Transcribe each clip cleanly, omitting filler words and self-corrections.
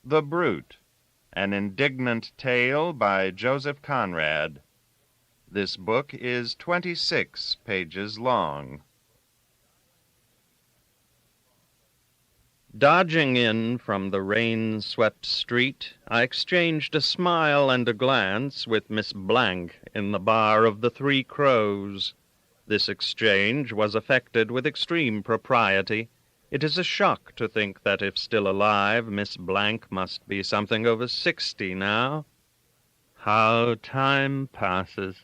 The Brute, an indignant tale by Joseph Conrad. This book is 26 pages long. Dodging in from the rain-swept street, I exchanged a smile and a glance with Miss Blank in the bar of the Three Crows. This exchange was effected with extreme propriety. It is a shock to think that if still alive, Miss Blank must be something over 60 now. How time passes.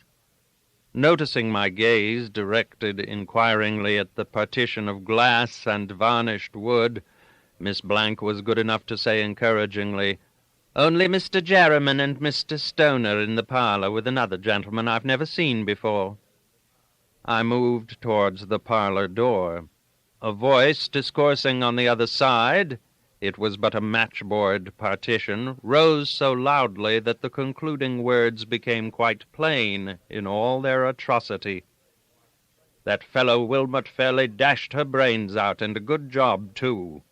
Noticing my gaze directed inquiringly at the partition of glass and varnished wood, Miss Blank was good enough to say encouragingly, "Only Mr. Jerriman and Mr. Stoner in the parlor with another gentleman I've never seen before." I moved towards the parlor door. A voice discoursing on the other side, it was but a matchboard partition, rose so loudly that the concluding words became quite plain in all their atrocity. "That fellow Wilmot fairly dashed her brains out, and a good job, too."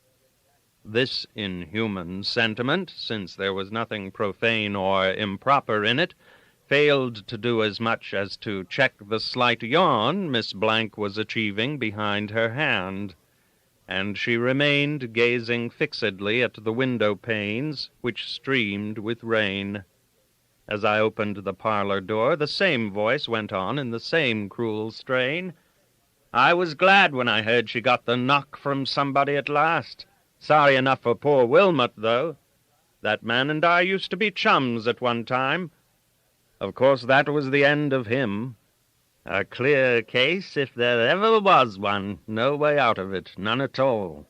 This inhuman sentiment, since there was nothing profane or improper in it, failed to do as much as to check the slight yawn Miss Blank was achieving behind her hand, and she remained gazing fixedly at the window panes, which streamed with rain. As I opened the parlor door, the same voice went on in the same cruel strain. "I was glad when I heard she got the knock from somebody at last. Sorry enough for poor Wilmot, though. That man and I used to be chums at one time. Of course, that was the end of him. A clear case, if there ever was one. No way out of it, none at all."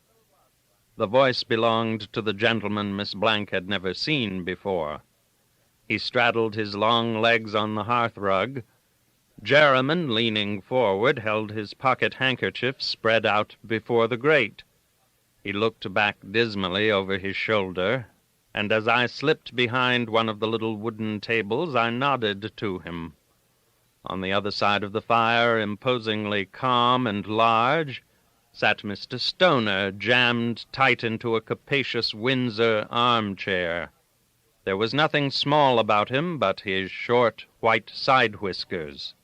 The voice belonged to the gentleman Miss Blank had never seen before. He straddled his long legs on the hearth-rug. Jerriman, leaning forward, held his pocket handkerchief spread out before the grate. He looked back dismally over his shoulder, and as I slipped behind one of the little wooden tables, I nodded to him. On the other side of the fire, imposingly calm and large, sat Mr. Stoner, jammed tight into a capacious Windsor armchair. There was nothing small about him but his short white side-whiskers.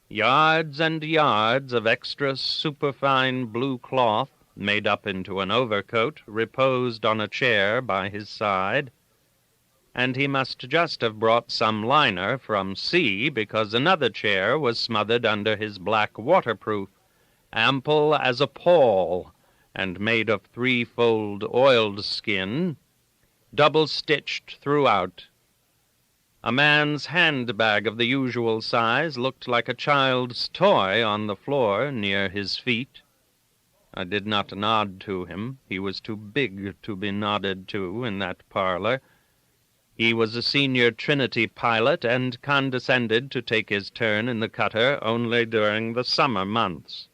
Yards and yards of extra superfine blue cloth, made up into an overcoat, reposed on a chair by his side, and he must just have brought some liner from sea, because another chair was smothered under his black waterproof, ample as a pall, and made of threefold oiled skin, double-stitched throughout. A man's handbag of the usual size looked like a child's toy on the floor near his feet. I did not nod to him. He was too big to be nodded to in that parlor. He was a senior Trinity pilot and condescended to take his turn in the cutter only during the summer months.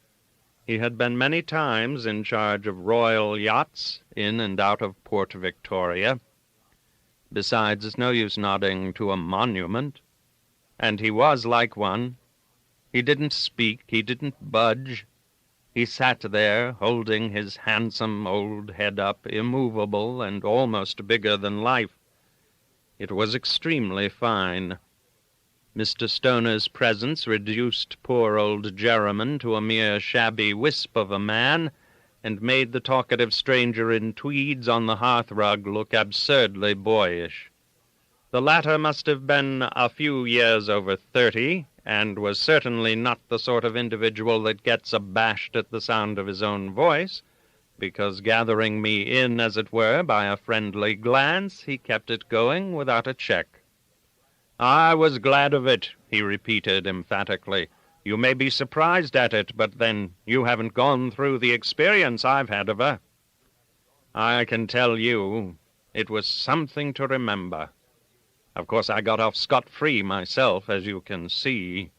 He had been many times in charge of royal yachts in and out of Port Victoria. Besides, it's no use nodding to a monument. And he was like one. He didn't speak, he didn't budge. He sat there, holding his handsome old head up, immovable and almost bigger than life. It was extremely fine. Mr. Stoner's presence reduced poor old Jerriman to a mere shabby wisp of a man, and made the talkative stranger in tweeds on the hearth-rug look absurdly boyish. The latter must have been a few years over 30, and was certainly not the sort of individual that gets abashed at the sound of his own voice, because gathering me in, as it were, by a friendly glance, he kept it going without a check. "I was glad of it," he repeated emphatically. "You may be surprised at it, but then you haven't gone through the experience I've had of her. I can tell you, it was something to remember. Of course, I got off scot-free myself, as you can see.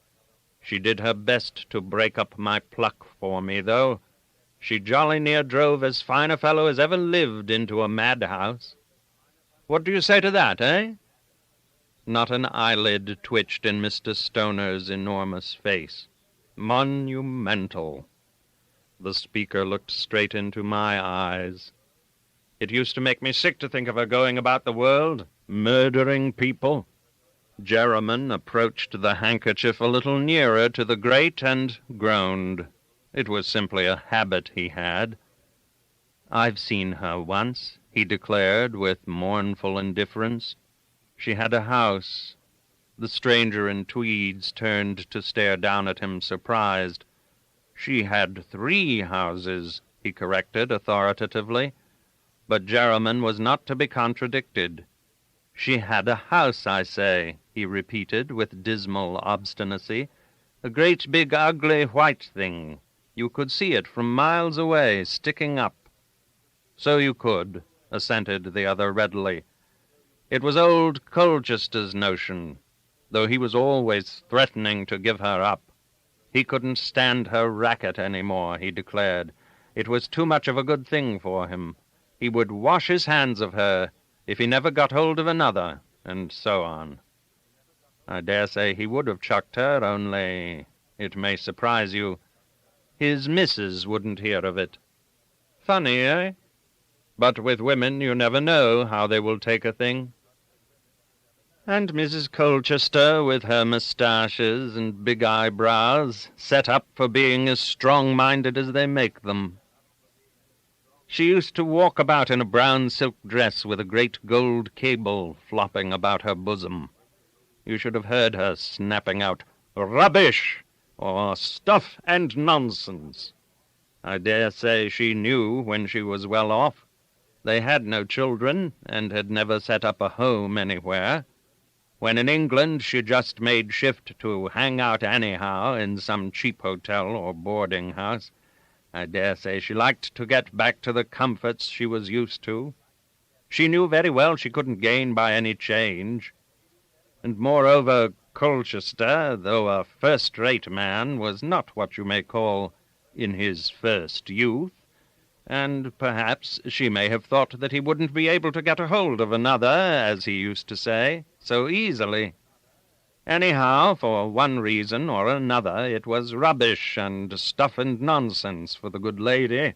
She did her best to break up my pluck for me, though. She jolly near drove as fine a fellow as ever lived into a madhouse. What do you say to that, eh?" Not an eyelid twitched in Mr. Stoner's enormous face. Monumental. The speaker looked straight into my eyes. It used to make me sick to think of her going about the world, murdering people. Jerriman approached the handkerchief a little nearer to the grate and groaned. It was simply a habit he had. "I've seen her once," he declared with mournful indifference. "She had a house." The stranger in tweeds turned to stare down at him, surprised. "She had 3 houses," he corrected authoritatively. But Jerriman was not to be contradicted. "She had a house, I say," he repeated with dismal obstinacy. "A great big ugly white thing. You could see it from miles away, sticking up." "So you could," assented the other readily. "It was old Colchester's notion, though he was always threatening to give her up. He couldn't stand her racket any more, he declared. It was too much of a good thing for him. He would wash his hands of her if he never got hold of another, and so on. I dare say he would have chucked her, only, it may surprise you, his missus wouldn't hear of it. Funny, eh? But with women you never know how they will take a thing." And Mrs. Colchester, with her moustaches and big eyebrows, set up for being as strong-minded as they make them. She used to walk about in a brown silk dress with a great gold cable flopping about her bosom. You should have heard her snapping out, "Rubbish!" or "Stuff and nonsense!" I dare say she knew when she was well off. They had no children, and had never set up a home anywhere. When in England she just made shift to hang out anyhow in some cheap hotel or boarding house. I dare say she liked to get back to the comforts she was used to. She knew very well she couldn't gain by any change. And moreover, Colchester, though a first-rate man, was not what you may call in his first youth, and perhaps she may have thought that he wouldn't be able to get a hold of another, as he used to say, so easily. Anyhow, for one reason or another, it was rubbish and stuff and nonsense for the good lady.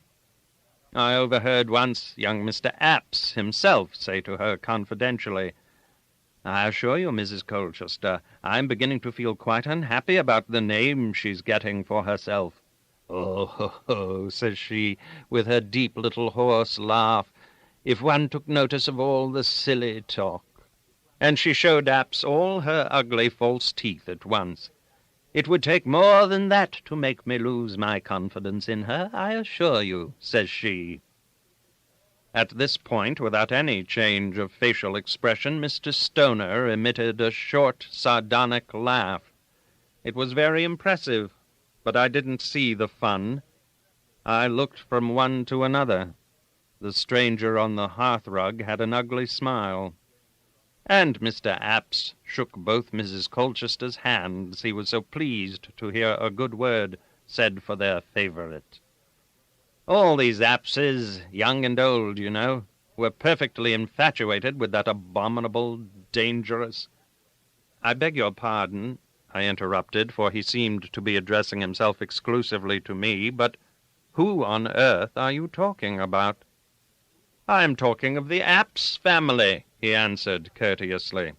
I overheard once young Mr. Apps himself say to her confidentially, "I assure you, Mrs. Colchester, I'm beginning to feel quite unhappy about the name she's getting for herself." "Oh, ho, ho," says she, with her deep little hoarse laugh, "if one took notice of all the silly talk." And she showed Apps all her ugly false teeth at once. "It would take more than that to make me lose my confidence in her, I assure you," says she. At this point, without any change of facial expression, Mr. Stoner emitted a short, sardonic laugh. It was very impressive, but I didn't see the fun. I looked from one to another. The stranger on the hearthrug had an ugly smile. And Mr. Apps shook both Mrs. Colchester's hands, he was so pleased to hear a good word said for their favourite. All these Appses, young and old, you know, were perfectly infatuated with that abominable, dangerous— "I beg your pardon," I interrupted, for he seemed to be addressing himself exclusively to me, "but who on earth are you talking about?" "I am talking of the Apps family," he answered courteously.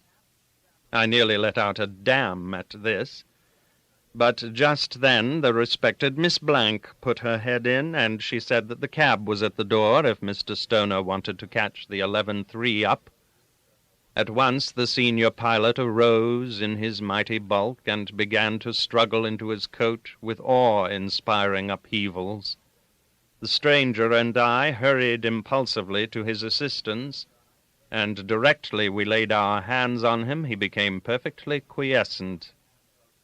I nearly let out a damn at this, but just then the respected Miss Blank put her head in, and she said that the cab was at the door if Mr. Stoner wanted to catch the 11:3 up. At once the senior pilot arose in his mighty bulk and began to struggle into his coat with awe-inspiring upheavals. The stranger and I hurried impulsively to his assistance, and directly we laid our hands on him he became perfectly quiescent.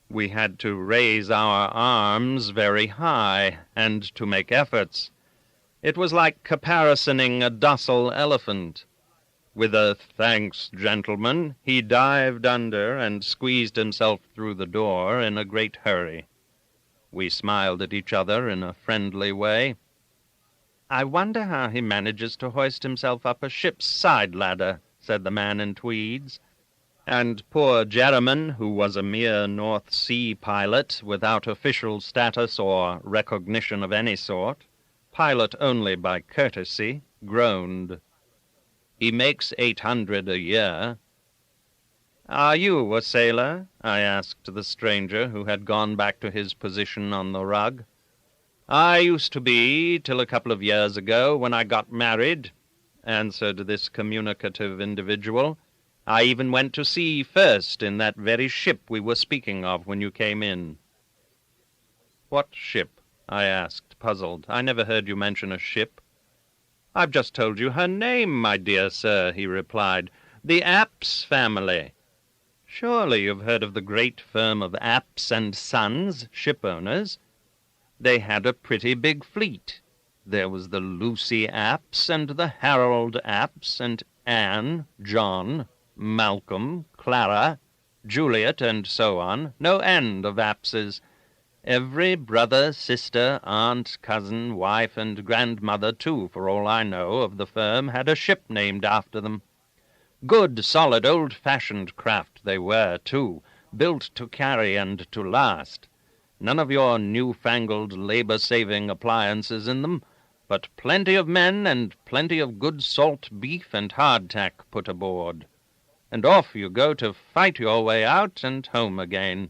We had to raise our arms very high, and to make efforts. It was like caparissoning a docile elephant. With a "thanks, gentlemen," he dived under and squeezed himself through the door in a great hurry. We smiled at each other in a friendly way. "I wonder how he manages to hoist himself up a ship's side ladder," said the man in tweeds. And poor Jerriman, who was a mere North Sea pilot without official status or recognition of any sort, pilot only by courtesy, groaned. He makes 800 a year. "Are you a sailor?" I asked the stranger, who had gone back to his position on the rug. "I used to be, till a couple of years ago, when I got married," answered this communicative individual. "I even went to sea first in that very ship we were speaking of when you came in." "What ship?" I asked, puzzled. "I never heard you mention a ship." "I've just told you her name, my dear sir," he replied. "The Apps family. Surely you've heard of the great firm of Apps and Sons, shipowners. They had a pretty big fleet. There was the Lucy Apps and the Harold Apps and Anne, John, Malcolm, Clara, Juliet, and so on. No end of Appses. Every brother, sister, aunt, cousin, wife, and grandmother, too, for all I know, of the firm had a ship named after them. Good, solid, old-fashioned craft they were, too, built to carry and to last. None of your new-fangled labor-saving appliances in them, but plenty of men and plenty of good salt beef and hardtack put aboard. And off you go to fight your way out and home again."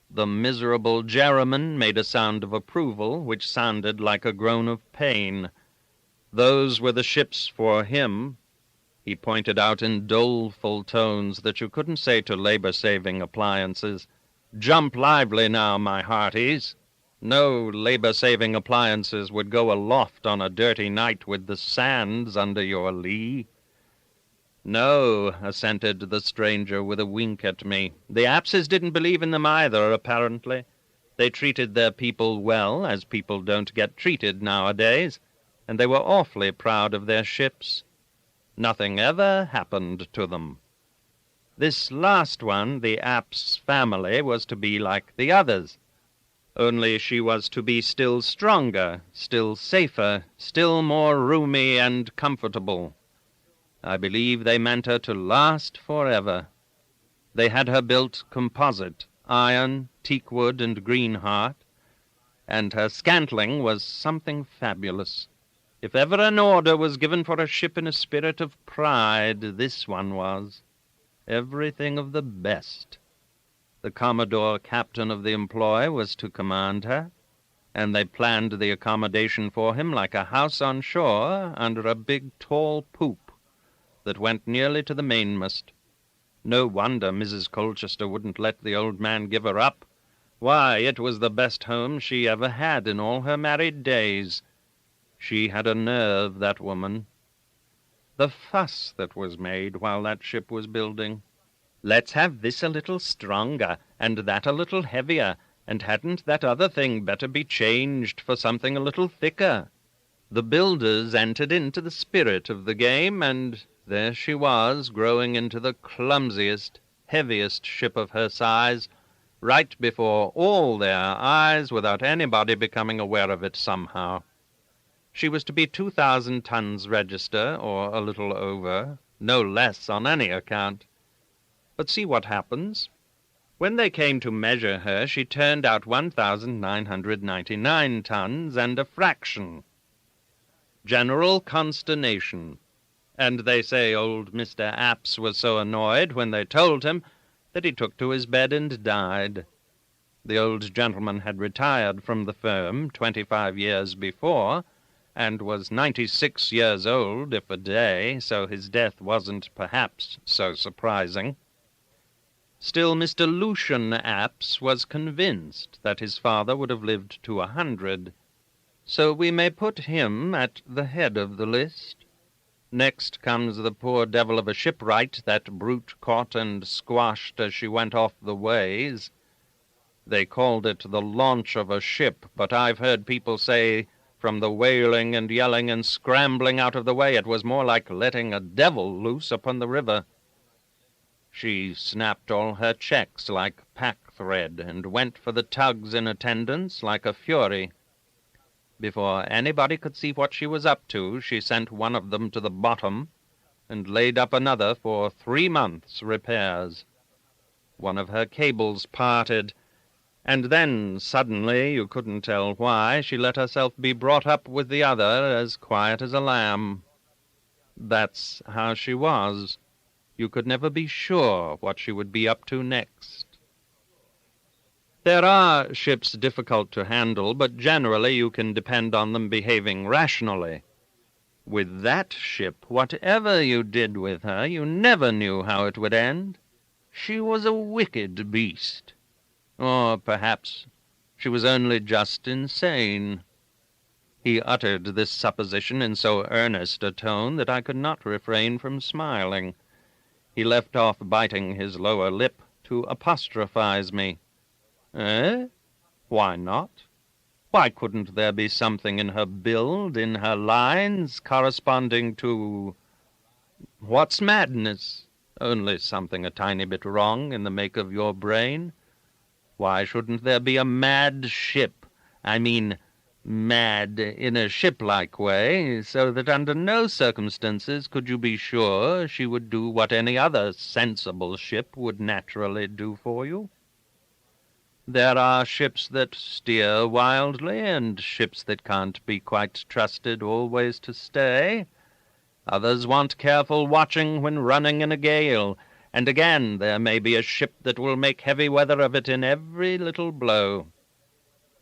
The miserable Jerriman made a sound of approval, which sounded like a groan of pain. Those were the ships for him. He pointed out in doleful tones that you couldn't say to labor-saving appliances, "Jump lively now, my hearties." No labor-saving appliances would go aloft on a dirty night with the sands under your lee. "No," assented the stranger with a wink at me. "The Appses didn't believe in them either, apparently. They treated their people well, as people don't get treated nowadays, and they were awfully proud of their ships. Nothing ever happened to them. This last one, the Apps family, was to be like the others, only she was to be still stronger, still safer, still more roomy and comfortable. I believe they meant her to last forever. They had her built composite, iron, teakwood, and greenheart, and her scantling was something fabulous. If ever an order was given for a ship in a spirit of pride, this one was. Everything of the best. The Commodore captain of the employ was to command her, and they planned the accommodation for him like a house on shore under a big tall poop that went nearly to the mainmast. No wonder Mrs. Colchester wouldn't let the old man give her up. Why, it was the best home she ever had in all her married days. She had a nerve, that woman. The fuss that was made while that ship was building. Let's have this a little stronger, and that a little heavier, and hadn't that other thing better be changed for something a little thicker? The builders entered into the spirit of the game, and there she was, growing into the clumsiest, heaviest ship of her size, right before all their eyes, without anybody becoming aware of it somehow. She was to be 2,000 tons register, or a little over, no less on any account. But see what happens. When they came to measure her, she turned out 1,999 tons and a fraction. General consternation. And they say old Mr. Apps was so annoyed when they told him that he took to his bed and died. The old gentleman had retired from the firm 25 years before, and was 96 years old, if a day, so his death wasn't perhaps so surprising. Still, Mr. Lucian Apps was convinced that his father would have lived to 100, so we may put him at the head of the list. Next comes the poor devil of a shipwright that brute caught and squashed as she went off the ways. They called it the launch of a ship, but I've heard people say from the wailing and yelling and scrambling out of the way it was more like letting a devil loose upon the river. She snapped all her checks like pack-thread and went for the tugs in attendance like a fury. Before anybody could see what she was up to, she sent one of them to the bottom and laid up another for 3 months' repairs. One of her cables parted, and then, suddenly, you couldn't tell why, she let herself be brought up with the other as quiet as a lamb. That's how she was. You could never be sure what she would be up to next. There are ships difficult to handle, but generally you can depend on them behaving rationally. With that ship, whatever you did with her, you never knew how it would end. She was a wicked beast. Or perhaps she was only just insane. He uttered this supposition in so earnest a tone that I could not refrain from smiling. He left off biting his lower lip to apostrophize me. Eh? Why not? Why couldn't there be something in her build, in her lines, corresponding to... What's madness? Only something a tiny bit wrong in the make of your brain. Why shouldn't there be a mad ship? I mean, mad in a ship-like way, so that under no circumstances could you be sure she would do what any other sensible ship would naturally do for you. There are ships that steer wildly, and ships that can't be quite trusted always to stay. Others want careful watching when running in a gale, and again there may be a ship that will make heavy weather of it in every little blow.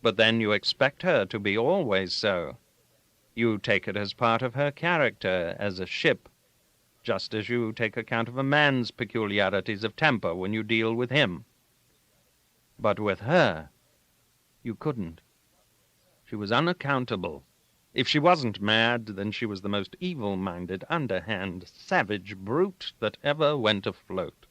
But then you expect her to be always so. You take it as part of her character as a ship, just as you take account of a man's peculiarities of temper when you deal with him. But with her, you couldn't. She was unaccountable. If she wasn't mad, then she was the most evil-minded, underhand, savage brute that ever went afloat.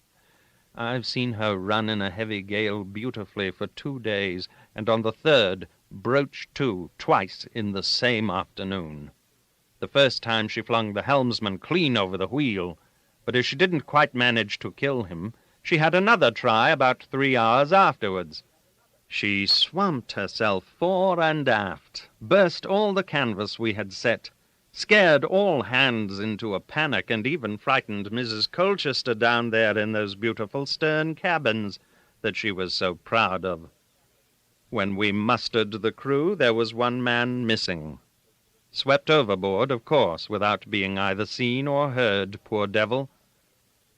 I've seen her run in a heavy gale beautifully for 2 days, and on the third broach to twice in the same afternoon. The first time she flung the helmsman clean over the wheel, but as she didn't quite manage to kill him, she had another try about 3 hours afterwards. She swamped herself fore and aft, burst all the canvas we had set, scared all hands into a panic, and even frightened Mrs. Colchester down there in those beautiful stern cabins that she was so proud of. When we mustered the crew, there was one man missing. Swept overboard, of course, without being either seen or heard, poor devil.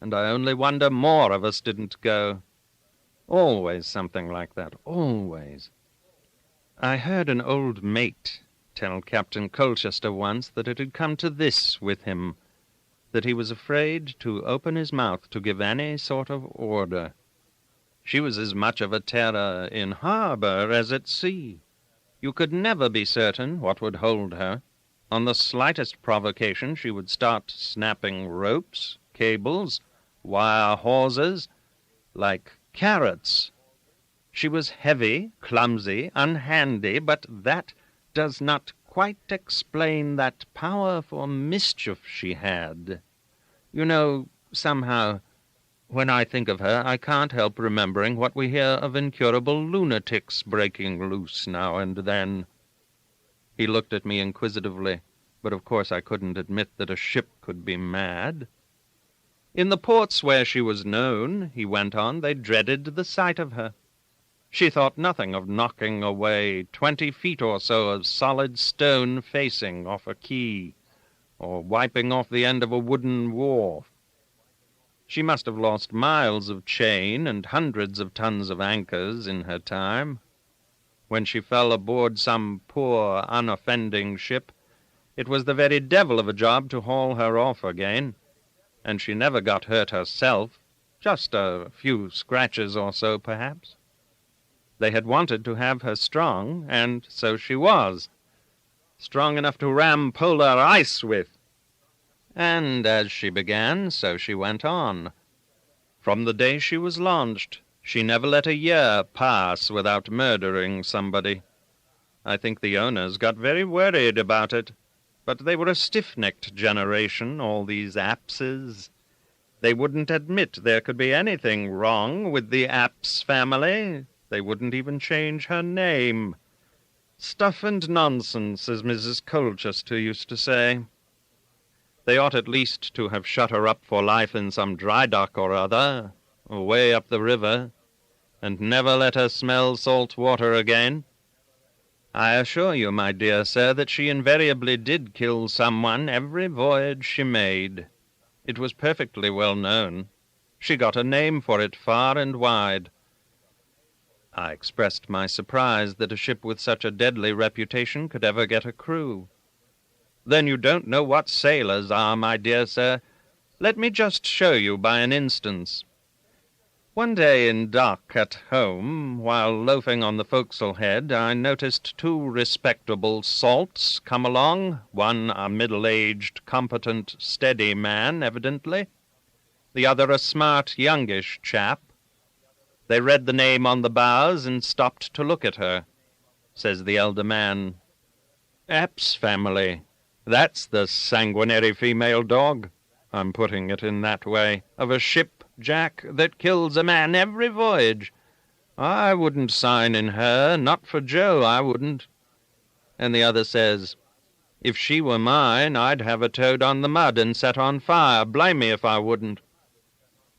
And I only wonder more of us didn't go. Always something like that, always. I heard an old mate tell Captain Colchester once that it had come to this with him, that he was afraid to open his mouth to give any sort of order. She was as much of a terror in harbor as at sea. You could never be certain what would hold her. On the slightest provocation she would start snapping ropes, cables, wire hawsers, like carrots. She was heavy, clumsy, unhandy, but that does not quite explain that power for mischief she had. You know, somehow, when I think of her, I can't help remembering what we hear of incurable lunatics breaking loose now and then. He looked at me inquisitively, but of course I couldn't admit that a ship could be mad. In the ports where she was known, he went on, they dreaded the sight of her. She thought nothing of knocking away 20 feet or so of solid stone facing off a quay, or wiping off the end of a wooden wharf. She must have lost miles of chain and hundreds of tons of anchors in her time. When she fell aboard some poor, unoffending ship, it was the very devil of a job to haul her off again, and she never got hurt herself, just a few scratches or so, perhaps. They had wanted to have her strong, and so she was, strong enough to ram polar ice with. And as she began, so she went on. From the day she was launched, she never let a year pass without murdering somebody. I think the owners got very worried about it, but they were a stiff-necked generation, all these Apses. They wouldn't admit there could be anything wrong with the Apse family. They wouldn't even change her name. Stuff and nonsense, as Mrs. Colchester used to say. They ought at least to have shut her up for life in some dry dock or other, away up the river, and never let her smell salt water again. I assure you, my dear sir, that she invariably did kill someone every voyage she made. It was perfectly well known. She got a name for it far and wide. I expressed my surprise that a ship with such a deadly reputation could ever get a crew. Then you don't know what sailors are, my dear sir. Let me just show you by an instance. One day in dock at home, while loafing on the forecastle head, I noticed two respectable salts come along, one a middle-aged, competent, steady man, evidently, the other a smart, youngish chap. They read the name on the bows and stopped to look at her. Says the elder man, "Epps family. That's the sanguinary female dog, I'm putting it in that way, of a ship, Jack, that kills a man every voyage. I wouldn't sign in her, not for Joe, I wouldn't." And the other says, "If she were mine, I'd have her towed on the mud and set on fire, blame me if I wouldn't."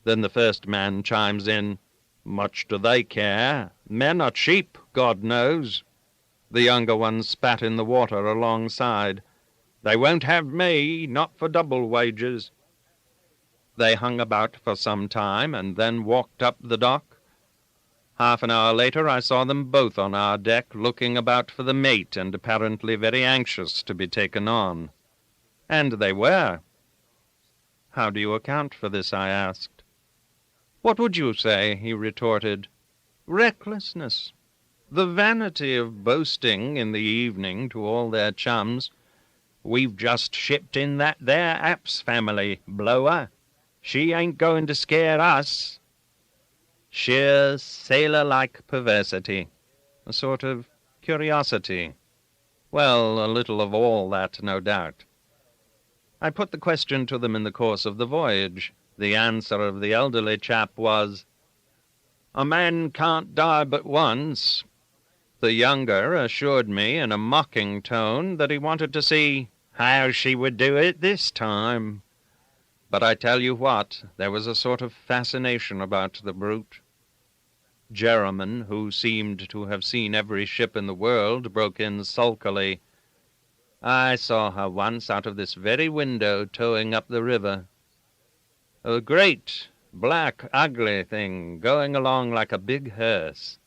Then the first man chimes in, "Much do they care? Men are cheap, God knows." The younger one spat in the water alongside. "They won't have me, not for double wages." They hung about for some time, and then walked up the dock. Half an hour later I saw them both on our deck, looking about for the mate, and apparently very anxious to be taken on. And they were. "How do you account for this?" I asked. "What would you say?" he retorted. "Recklessness. The vanity of boasting in the evening to all their chums, 'We've just shipped in that there Apps family, blower. She ain't going to scare us.' Sheer sailor-like perversity, a sort of curiosity. Well, a little of all that, no doubt. I put the question to them in the course of the voyage. The answer of the elderly chap was, 'A man can't die but once.' The younger assured me in a mocking tone that he wanted to see how she would do it this time. But I tell you what, there was a sort of fascination about the brute. Jerriman, who seemed to have seen every ship in the world, broke in sulkily, 'I saw her once out of this very window towing up the river. A great, black, ugly thing, going along like a big hearse.'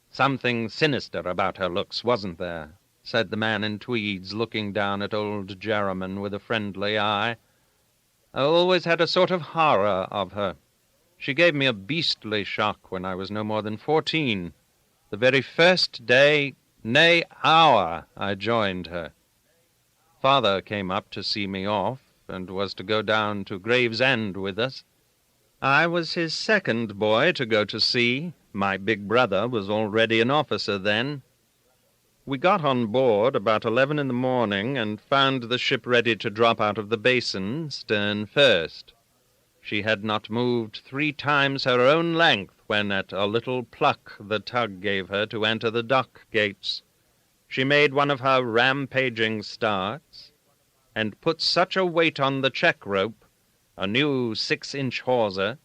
Something sinister about her looks, wasn't there?" said the man in tweeds, looking down at old Jerriman with a friendly eye. "I always had a sort of horror of her. She gave me a beastly shock when I was no more than 14, the very first day, nay, hour, I joined her. Father came up to see me off, and was to go down to Gravesend with us. I was his second boy to go to sea. My big brother was already an officer then. We got on board about 11 in the morning, and found the ship ready to drop out of the basin, stern first. She had not moved 3 times her own length when at a little pluck the tug gave her to enter the dock gates. She made one of her rampaging starts, and put such a weight on the check rope, a new 6-inch hawser,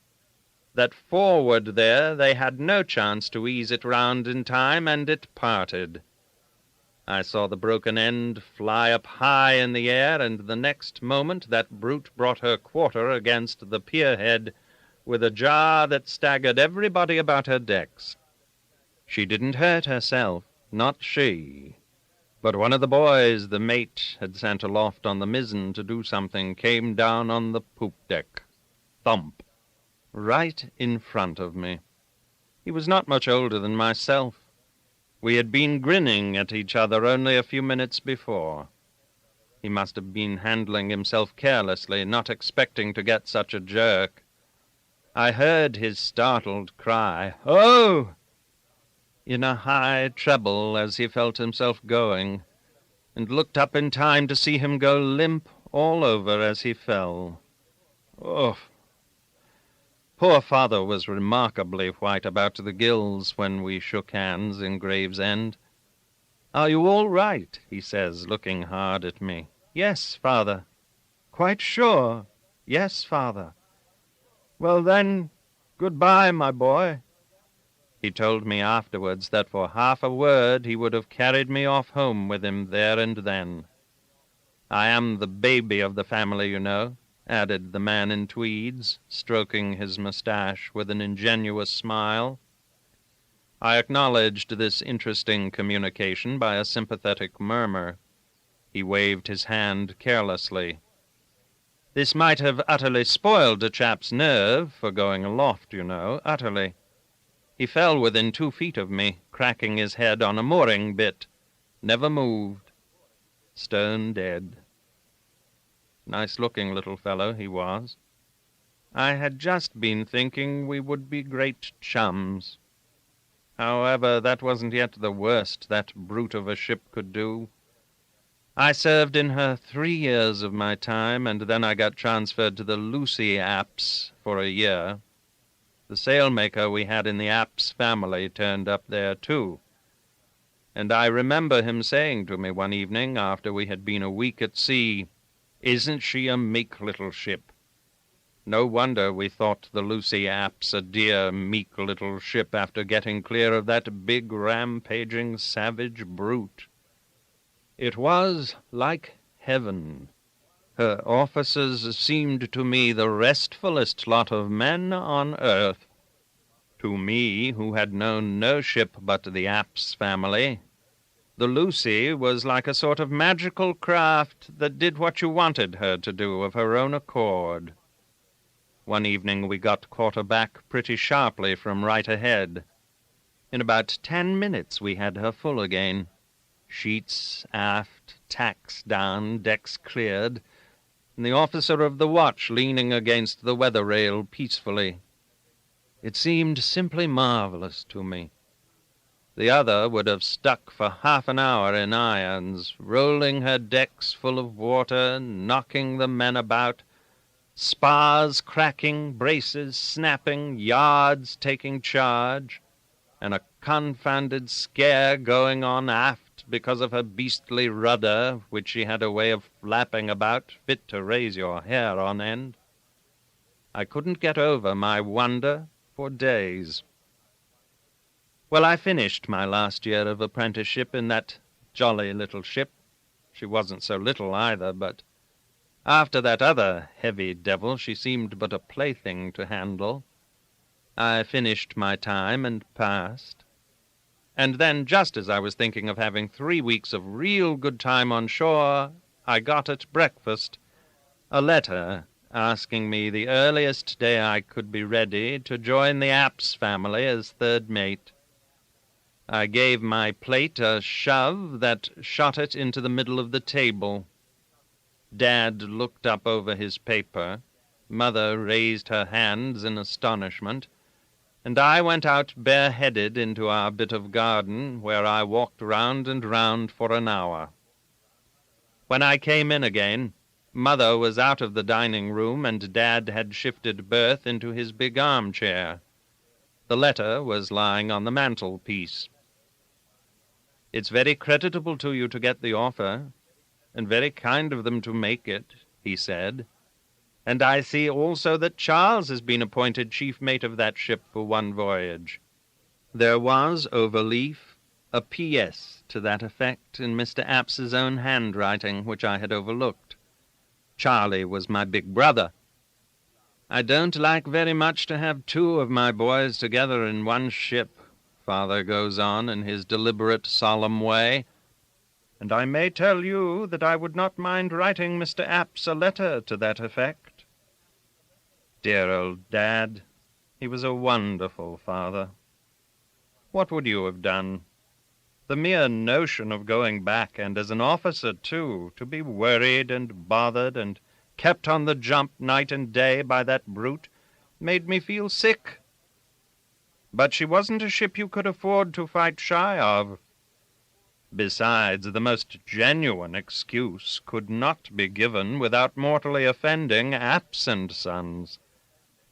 that forward there they had no chance to ease it round in time, and it parted. I saw the broken end fly up high in the air, and the next moment that brute brought her quarter against the pierhead with a jar that staggered everybody about her decks. She didn't hurt herself, not she. But one of the boys the mate had sent aloft on the mizzen to do something came down on the poop deck. Thump! Right in front of me. He was not much older than myself. We had been grinning at each other only a few minutes before. He must have been handling himself carelessly, not expecting to get such a jerk. I heard his startled cry, "Oh!" in a high treble as he felt himself going, and looked up in time to see him go limp all over as he fell. Oh! Poor father was remarkably white about the gills when we shook hands in Gravesend. "Are you all right?" he says, looking hard at me. "Yes, father." "Quite sure?" "Yes, father." "Well then, good-bye, my boy." He told me afterwards that for half a word he would have carried me off home with him there and then. I am the baby of the family, you know, added the man in tweeds, stroking his moustache with an ingenuous smile. I acknowledged this interesting communication by a sympathetic murmur. He waved his hand carelessly. This might have utterly spoiled a chap's nerve for going aloft, you know, utterly. He fell within 2 feet of me, cracking his head on a mooring bit. Never moved. Stone dead. Nice-looking little fellow he was. I had just been thinking we would be great chums. However, that wasn't yet the worst that brute of a ship could do. I served in her 3 years of my time, and then I got transferred to the Lucy Apps for a year. The sailmaker we had in the Apps family turned up there, too. And I remember him saying to me one evening, after we had been a week at sea, "Isn't she a meek little ship?" No wonder we thought the Lucy Apps a dear, meek little ship after getting clear of that big, rampaging, savage brute. It was like heaven. Her officers seemed to me the restfullest lot of men on earth. To me, who had known no ship but the Apps family, the Lucy was like a sort of magical craft that did what you wanted her to do of her own accord. One evening we got caught aback pretty sharply from right ahead. In about 10 minutes we had her full again. Sheets aft, tacks down, decks cleared, and the officer of the watch leaning against the weather rail peacefully. It seemed simply marvelous to me. The other would have stuck for half an hour in irons, rolling her decks full of water, knocking the men about, spars cracking, braces snapping, yards taking charge, and a confounded scare going on aft because of her beastly rudder, which she had a way of flapping about, fit to raise your hair on end. I couldn't get over my wonder for days. Well, I finished my last year of apprenticeship in that jolly little ship. She wasn't so little either, but after that other heavy devil, she seemed but a plaything to handle. I finished my time and passed. And then, just as I was thinking of having 3 weeks of real good time on shore, I got at breakfast a letter asking me the earliest day I could be ready to join the Apps family as third mate. I gave my plate a shove that shot it into the middle of the table. Dad looked up over his paper. Mother raised her hands in astonishment, and I went out bareheaded into our bit of garden, where I walked round and round for an hour. When I came in again, Mother was out of the dining room, and Dad had shifted berth into his big armchair. The letter was lying on the mantelpiece. "It's very creditable to you to get the offer, and very kind of them to make it," he said. "And I see also that Charles has been appointed chief mate of that ship for one voyage." There was, over leaf, a P.S. to that effect in Mr. Apps's own handwriting, which I had overlooked. Charlie was my big brother. "I don't like very much to have 2 of my boys together in one ship," Father goes on in his deliberate, solemn way, "and I may tell you that I would not mind writing Mr. Apps a letter to that effect." Dear old Dad. He was a wonderful father. What would you have done? The mere notion of going back, and as an officer, too, to be worried and bothered and kept on the jump night and day by that brute, made me feel sick. But she wasn't a ship you could afford to fight shy of. Besides, the most genuine excuse could not be given without mortally offending Apps and Sons.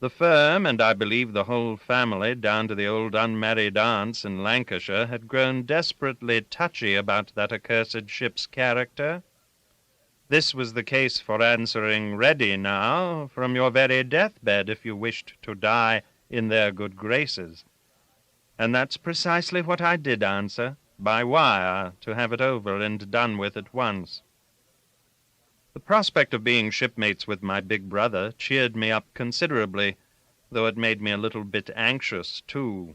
The firm, and I believe the whole family, down to the old unmarried aunts in Lancashire, had grown desperately touchy about that accursed ship's character. This was the case for answering ready now from your very deathbed if you wished to die in their good graces. And that's precisely what I did answer, by wire, to have it over and done with at once. The prospect of being shipmates with my big brother cheered me up considerably, though it made me a little bit anxious, too.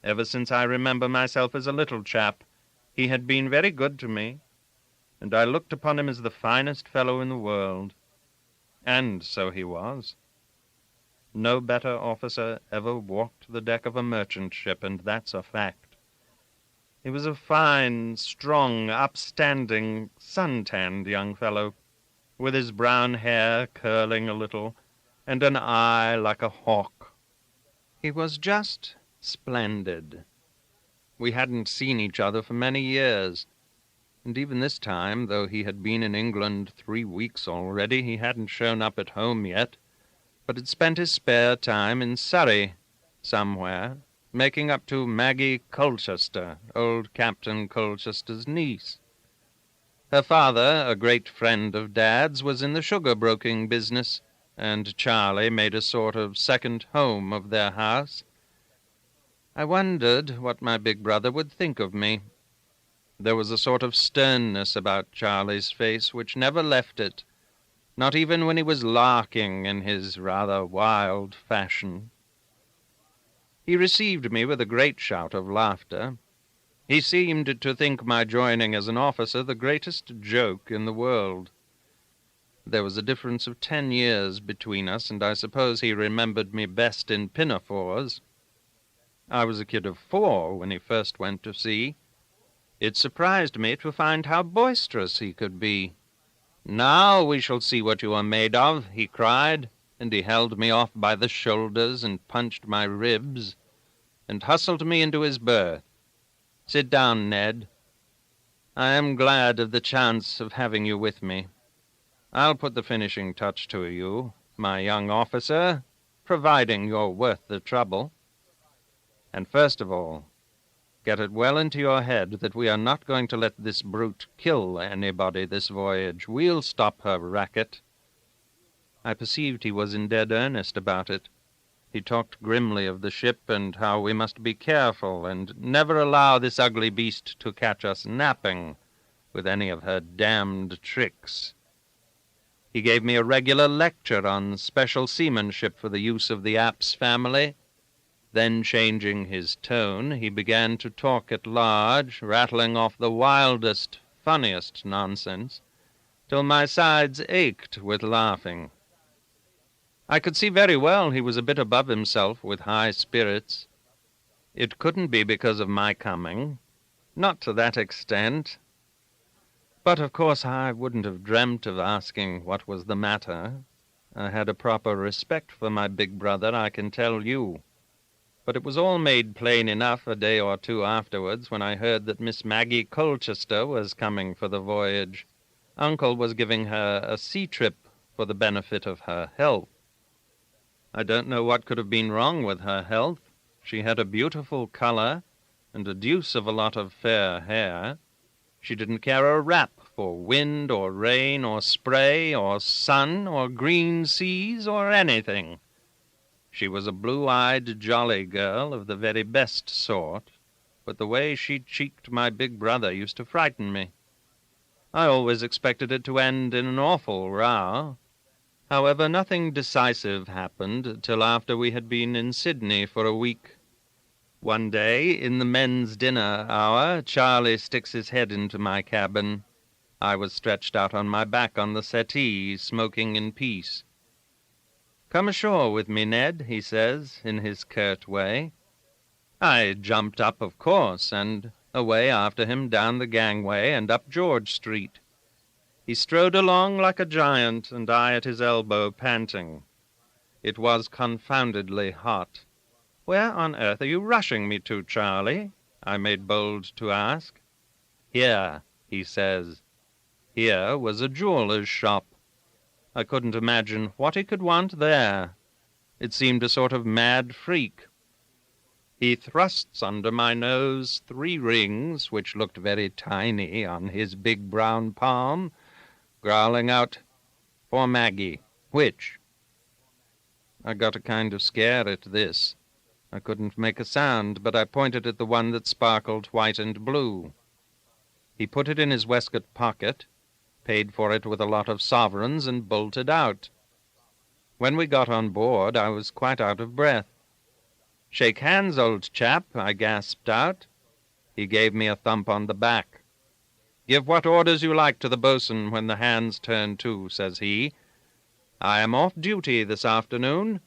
Ever since I remember myself as a little chap, he had been very good to me, and I looked upon him as the finest fellow in the world. And so he was. No better officer ever walked the deck of a merchant ship, and that's a fact. He was a fine, strong, upstanding, sun-tanned young fellow, with his brown hair curling a little, and an eye like a hawk. He was just splendid. We hadn't seen each other for many years, and even this time, though he had been in England 3 weeks already, he hadn't shown up at home yet, but had spent his spare time in Surrey somewhere, making up to Maggie Colchester, old Captain Colchester's niece. Her father, a great friend of Dad's, was in the sugar-broking business, and Charlie made a sort of second home of their house. I wondered what my big brother would think of me. There was a sort of sternness about Charlie's face which never left it, not even when he was larking in his rather wild fashion. He received me with a great shout of laughter. He seemed to think my joining as an officer the greatest joke in the world. There was a difference of 10 years between us, and I suppose he remembered me best in pinafores. I was a kid of 4 when he first went to sea. It surprised me to find how boisterous he could be. "Now we shall see what you are made of," he cried, and he held me off by the shoulders and punched my ribs, and hustled me into his berth. "Sit down, Ned. I am glad of the chance of having you with me. I'll put the finishing touch to you, my young officer, providing you're worth the trouble. And first of all, get it well into your head that we are not going to let this brute kill anybody this voyage. We'll stop her racket." I perceived he was in dead earnest about it. He talked grimly of the ship and how we must be careful and never allow this ugly beast to catch us napping with any of her damned tricks. He gave me a regular lecture on special seamanship for the use of the Apps family. Then, changing his tone, he began to talk at large, rattling off the wildest, funniest nonsense, till my sides ached with laughing. I could see very well he was a bit above himself with high spirits. It couldn't be because of my coming, not to that extent. But, of course, I wouldn't have dreamt of asking what was the matter. I had a proper respect for my big brother, I can tell you. But it was all made plain enough a day or 2 afterwards when I heard that Miss Maggie Colchester was coming for the voyage. Uncle was giving her a sea trip for the benefit of her health. I don't know what could have been wrong with her health. She had a beautiful color and a deuce of a lot of fair hair. She didn't care a rap for wind or rain or spray or sun or green seas or anything. She was a blue-eyed, jolly girl of the very best sort, but the way she cheeked my big brother used to frighten me. I always expected it to end in an awful row. However, nothing decisive happened till after we had been in Sydney for a week. One day, in the men's dinner hour, Charlie sticks his head into my cabin. I was stretched out on my back on the settee, smoking in peace. "Come ashore with me, Ned," he says, in his curt way. I jumped up, of course, and away after him down the gangway and up George Street. He strode along like a giant, and I at his elbow, panting. It was confoundedly hot. "Where on earth are you rushing me to, Charlie?" I made bold to ask. "Here," he says. Here was a jeweller's shop. I couldn't imagine what he could want there. It seemed a sort of mad freak. He thrusts under my nose 3 rings, which looked very tiny on his big brown palm, growling out, "For Maggie, which?" I got a kind of scare at this. I couldn't make a sound, but I pointed at the one that sparkled white and blue. He put it in his waistcoat pocket, paid for it with a lot of sovereigns, and bolted out. When we got on board, I was quite out of breath. "Shake hands, old chap," I gasped out. He gave me a thump on the back. "Give what orders you like to the boatswain when the hands turn to," says he. "I am off duty this afternoon."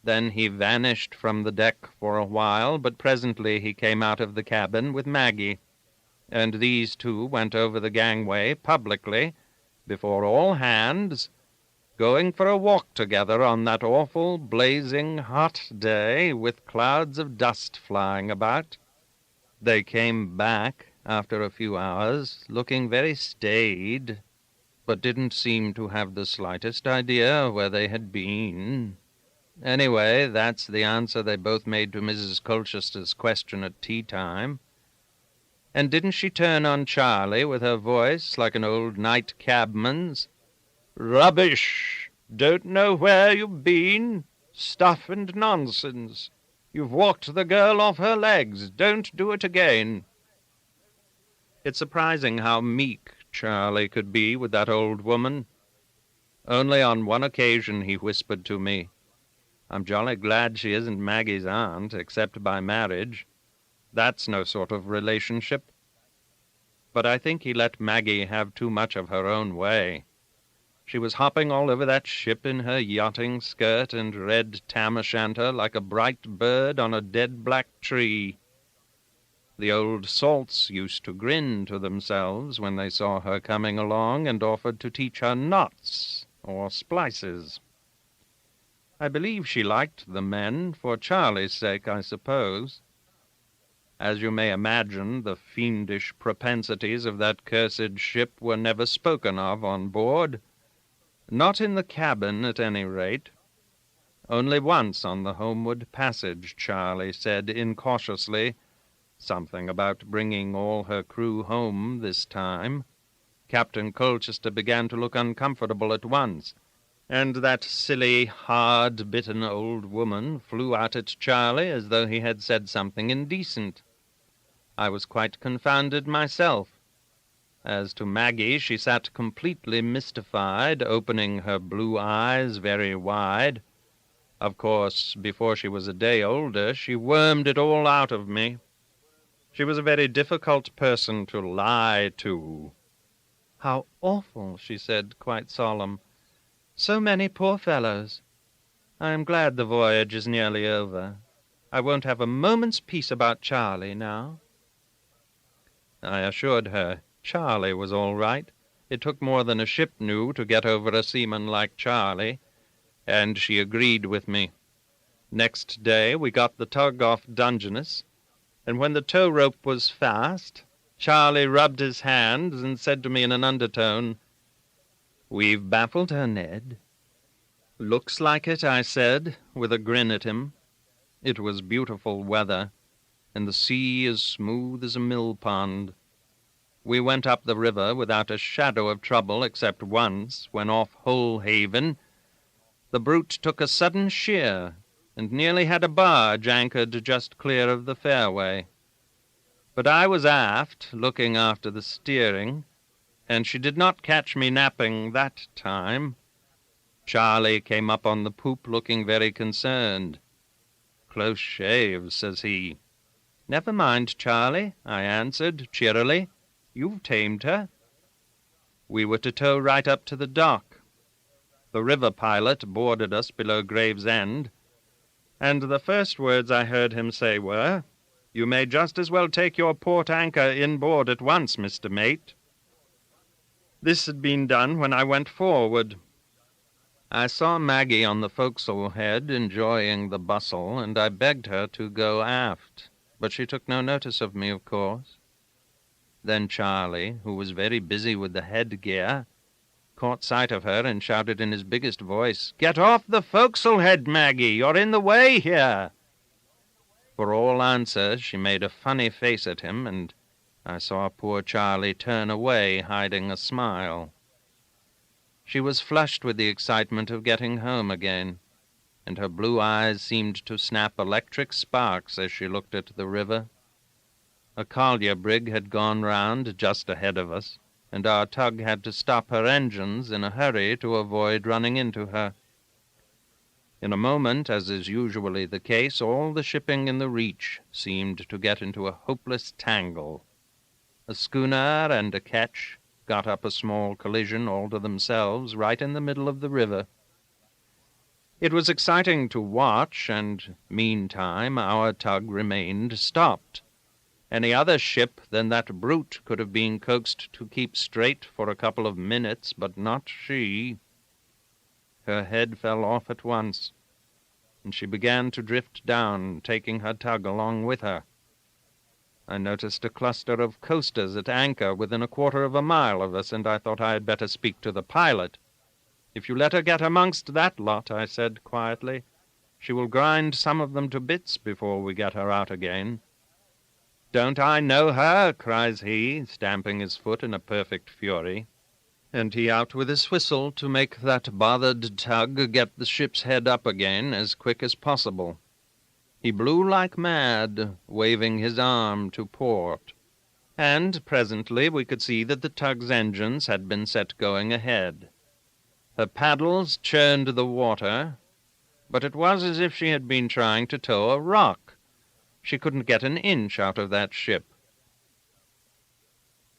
Then he vanished from the deck for a while, but presently he came out of the cabin with Maggie, and these two went over the gangway publicly, before all hands, going for a walk together on that awful, blazing, hot day, with clouds of dust flying about. They came back after a few hours, looking very staid, but didn't seem to have the slightest idea where they had been. Anyway, that's the answer they both made to Mrs. Colchester's question at tea-time. And didn't she turn on Charlie with her voice like an old night cabman's? "Rubbish! Don't know where you've been? Stuff and nonsense! You've walked the girl off her legs. Don't do it again." It's surprising how meek Charlie could be with that old woman. Only on one occasion he whispered to me, "I'm jolly glad she isn't Maggie's aunt, except by marriage. That's no sort of relationship." But I think he let Maggie have too much of her own way. She was hopping all over that ship in her yachting skirt and red tam-o'-shanter like a bright bird on a dead black tree. The old salts used to grin to themselves when they saw her coming along and offered to teach her knots or splices. I believe she liked the men, for Charlie's sake, I suppose. As you may imagine, the fiendish propensities of that cursed ship were never spoken of on board. Not in the cabin, at any rate. Only once on the homeward passage, Charlie said incautiously something about bringing all her crew home this time. Captain Colchester began to look uncomfortable at once, and that silly, hard-bitten old woman flew out at Charlie as though he had said something indecent. I was quite confounded myself. As to Maggie, she sat completely mystified, opening her blue eyes very wide. Of course, before she was a day older, she wormed it all out of me. She was a very difficult person to lie to. "How awful," she said, quite solemn. "So many poor fellows. I am glad the voyage is nearly over. I won't have a moment's peace about Charlie now." I assured her Charlie was all right. It took more than a ship knew to get over a seaman like Charlie, and she agreed with me. Next day we got the tug off Dungeness, and when the tow rope was fast, Charlie rubbed his hands and said to me in an undertone, "We've baffled her, Ned." "Looks like it," I said, with a grin at him. It was beautiful weather, and the sea as smooth as a mill pond. We went up the river without a shadow of trouble, except once, when off Holehaven, the brute took a sudden sheer, and nearly had a barge anchored just clear of the fairway. But I was aft, looking after the steering, and she did not catch me napping that time. Charlie came up on the poop looking very concerned. "Close shave," says he. "Never mind, Charlie," I answered cheerily. "You've tamed her." We were to tow right up to the dock. The river pilot boarded us below Gravesend, and the first words I heard him say were, "You may just as well take your port anchor inboard at once, Mr. Mate." This had been done when I went forward. I saw Maggie on the forecastle head enjoying the bustle, and I begged her to go aft, but she took no notice of me, of course. Then Charlie, who was very busy with the headgear, caught sight of her and shouted in his biggest voice, "Get off the forecastle head, Maggie! You're in the way here!" For all answer, she made a funny face at him, and I saw poor Charlie turn away, hiding a smile. She was flushed with the excitement of getting home again. and her blue eyes seemed to snap electric sparks as she looked at the river. A collier brig had gone round just ahead of us, and our tug had to stop her engines in a hurry to avoid running into her. In a moment, as is usually the case, all the shipping in the Reach seemed to get into a hopeless tangle. A schooner and a ketch got up a small collision all to themselves right in the middle of the river. It was exciting to watch, and meantime our tug remained stopped. Any other ship than that brute could have been coaxed to keep straight for a couple of minutes, but not she. Her head fell off at once, and she began to drift down, taking her tug along with her. I noticed a cluster of coasters at anchor within a quarter of a mile of us, and I thought I had better speak to the pilot. "If you let her get amongst that lot," I said quietly, "she will grind some of them to bits before we get her out again." "Don't I know her?" cries he, stamping his foot in a perfect fury. And he out with his whistle to make that bothered tug get the ship's head up again as quick as possible. He blew like mad, waving his arm to port, and presently we could see that the tug's engines had been set going ahead. Her paddles churned the water, but it was as if she had been trying to tow a rock. She couldn't get an inch out of that ship.